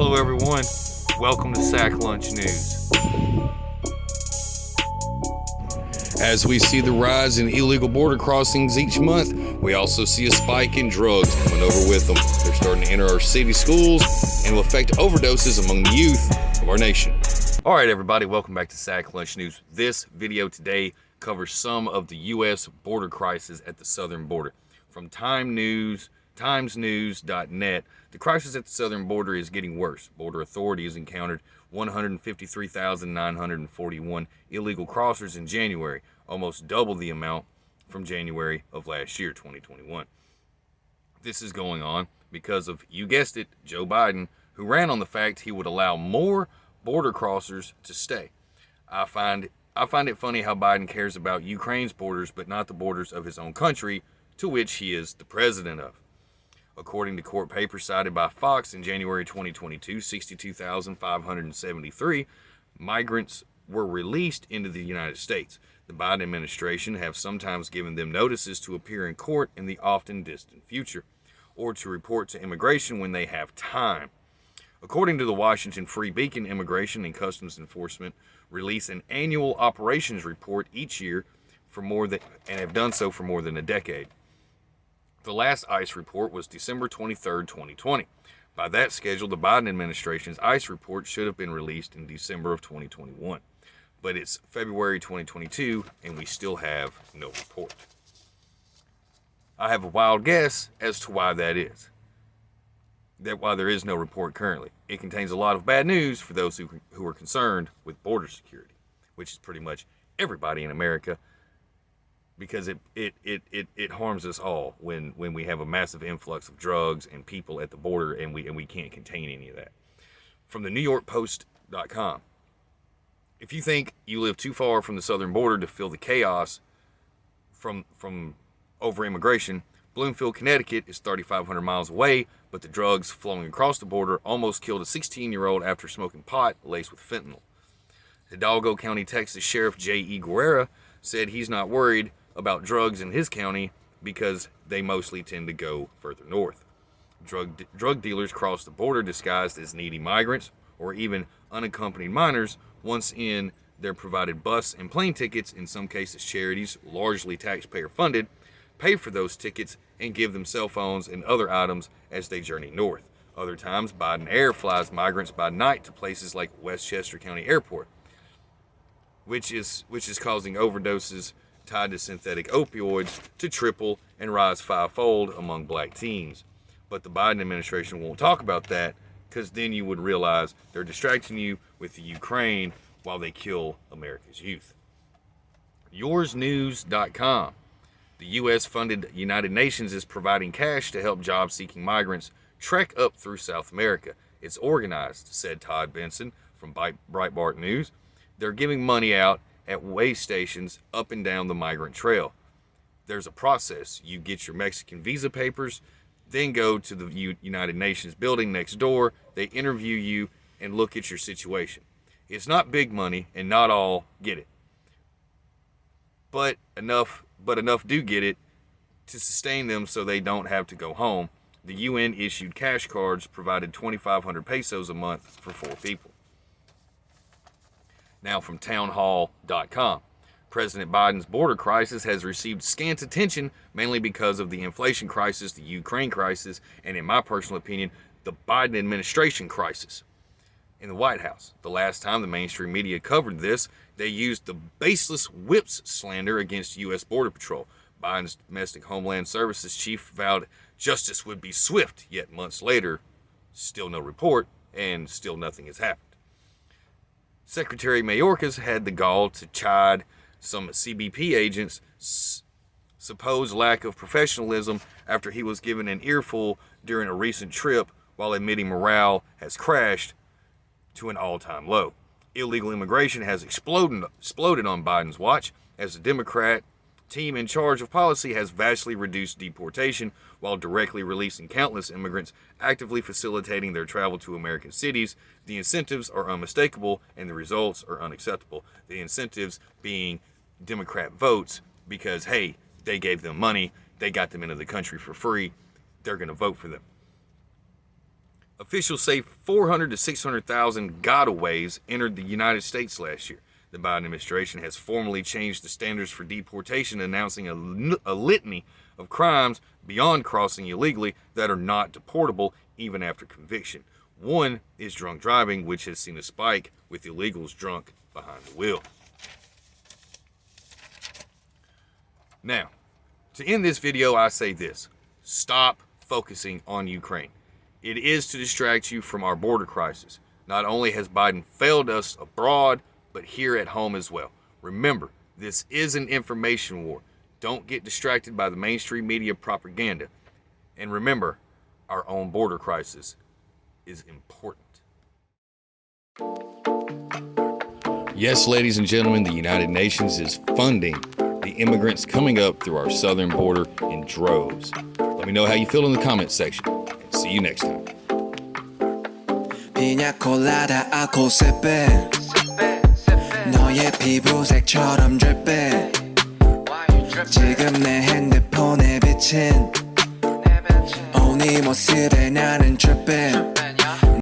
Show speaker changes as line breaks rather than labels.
Hello everyone, welcome to Sack Lunch News. As we see the rise in illegal border crossings each month, we also see a spike in drugs coming over with them. They're starting to enter our city schools and will affect overdoses among the youth of our nation. All right, everybody, welcome back to Sack Lunch News. This video today covers some of the U.S. border crisis at the southern border. From timesnews.net, the crisis at the southern border is getting worse. Border authorities encountered 153,941 illegal crossers in January, almost double the amount from January of last year, 2021. This is going on because of, you guessed it, Joe Biden, who ran on the fact he would allow more border crossers to stay. I find it funny how Biden cares about Ukraine's borders, but not the borders of his own country, to which he is the president of. According to court papers cited by Fox in January 2022, 62,573 migrants were released into the United States. The Biden administration have sometimes given them notices to appear in court in the often distant future, or to report to immigration when they have time. According to the Washington Free Beacon, Immigration and Customs Enforcement release an annual operations report each year and have done so for more than a decade. The last ICE report was December 23, 2020. By that schedule, the Biden administration's ICE report should have been released in December of 2021. But it's February 2022, and we still have no report. I have a wild guess as to why that is. Why there is no report currently. It contains a lot of bad news for those who are concerned with border security, which is pretty much everybody in America, because it harms us all when we have a massive influx of drugs and people at the border and we can't contain any of that. From the NewYorkPost.com, if you think you live too far from the southern border to feel the chaos from over immigration, Bloomfield, Connecticut is 3,500 miles away, but the drugs flowing across the border almost killed a 16-year-old after smoking pot laced with fentanyl. Hidalgo County, Texas Sheriff J.E. Guerrera said he's not worried about drugs in his county because they mostly tend to go further north. Drug dealers cross the border disguised as needy migrants or even unaccompanied minors. Once in, they're provided bus and plane tickets. In some cases, charities, largely taxpayer funded, pay for those tickets and give them cell phones and other items as they journey north. Other times, Biden Air flies migrants by night to places like Westchester County Airport, which is causing overdoses tied to synthetic opioids to triple and rise fivefold among black teens. But the Biden administration won't talk about that, because then you would realize they're distracting you with the Ukraine while they kill America's youth. YoursNews.com. The U.S.-funded United Nations is providing cash to help job-seeking migrants trek up through South America. It's organized, said Todd Benson from Breitbart News. They're giving money out at way stations up and down the migrant trail. There's a process. You get your Mexican visa papers, then go to the United Nations building next door. They interview you and look at your situation. It's not big money, and not all get it. But enough do get it to sustain them so they don't have to go home. The UN issued cash cards, provided 2,500 pesos a month for 4 people. Now from townhall.com. President Biden's border crisis has received scant attention, mainly because of the inflation crisis, the Ukraine crisis, and in my personal opinion, the Biden administration crisis in the White House. The last time the mainstream media covered this, they used the baseless whips slander against U.S. Border Patrol. Biden's domestic Homeland Services chief vowed justice would be swift, yet months later, still no report, and still nothing has happened. Secretary Mayorkas had the gall to chide some CBP agents' supposed lack of professionalism after he was given an earful during a recent trip while admitting morale has crashed to an all-time low. Illegal immigration has exploded on Biden's watch as the Democrat team in charge of policy has vastly reduced deportation while directly releasing countless immigrants, actively facilitating their travel to American cities. The incentives are unmistakable and the results are unacceptable. The incentives being Democrat votes because, hey, they gave them money, they got them into the country for free, they're going to vote for them. Officials say 400 to 600,000 gotaways entered the United States last year. The Biden administration has formally changed the standards for deportation, announcing a litany of crimes beyond crossing illegally that are not deportable even after conviction. One is drunk driving, which has seen a spike with illegals drunk behind the wheel. Now, to end this video, I say this: stop focusing on Ukraine. It is to distract you from our border crisis. Not only has Biden failed us abroad, but here at home as well. Remember, this is an information war. Don't get distracted by the mainstream media propaganda. And remember, our own border crisis is important. Yes, ladies and gentlemen, the United Nations is funding the immigrants coming up through our southern border in droves. Let me know how you feel in the comments section. And see you next time.
피냐 콜라다 알코올세배 너의 피부색처럼 dripping 지금 내 핸드폰에 비친 오 네 모습에 나는 tripping